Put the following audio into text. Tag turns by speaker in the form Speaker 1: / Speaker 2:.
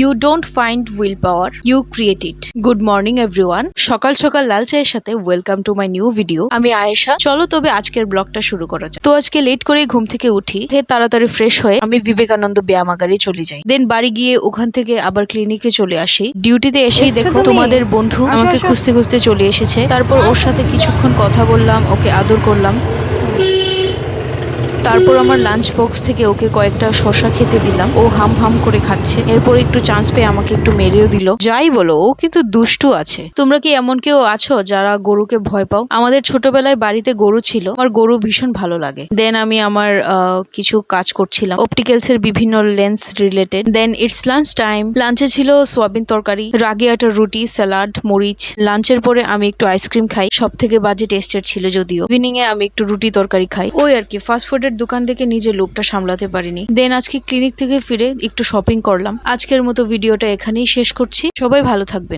Speaker 1: You don't find willpower, you create it. Good morning everyone. সকাল সকাল লাল চায়ের সাথে welcome to my new video. আমি আয়েশা। চলো তবে আজকের ব্লগটা শুরু করা যাক। তো আজকে লেট করে ঘুম থেকে উঠি, তাড়াতাড়ি ফ্রেশ হয়ে আমি বিবেকানন্দ ব্যায়ামাগারে চলে যাই। দেন বাড়ি গিয়ে ওখান থেকে আবার ক্লিনিকে চলে আসি। ডিউটিতে এসেই দেখো তোমাদের বন্ধু আমাকে খুঁজতে খুঁজতে চলে এসেছে। তারপর ওর সাথে কিছুক্ষণ কথা বললাম, ওকে আদর করলাম। তারপর আমার লাঞ্চ বক্স থেকে ওকে কয়েকটা শসা খেতে দিলাম। ও হাম হাম করে খাচ্ছে। এরপর একটু চান্স পেয়ে আমাকে একটু মেরেও দিল। যাই বলো, ও কিন্তু দুষ্টু আছে। তোমরা কি এমন কেউ আছো যারা গরুকে ভয় পাও? আমাদের ছোটবেলায় বাড়িতে গরু ছিল, আমার গরু ভীষণ ভালো লাগে। দেন আমি আমার কিছু কাজ করছিলাম, অপটিক্যালস এর বিভিন্ন lens related. Then it's lunch time. লাঞ্চে ছিল সোয়াবিন তরকারি, রাগে একটা রুটি, স্যালাড, মরিচ। লাঞ্চের পরে আমি একটু আইসক্রিম খাই, সব থেকে বাজে টেস্টের ছিল যদিও। ইভিনিং এ আমি একটু রুটি তরকারি খাই। ওই আর কি, ফাস্ট ফুডের দোকান থেকে নিজের লোভটা সামলাতে পারিনি। দেন আজকে ক্লিনিক থেকে ফিরে একটু শপিং করলাম। আজকের মতো ভিডিওটা এখানেই শেষ করছি। সবাই ভালো থাকবেন।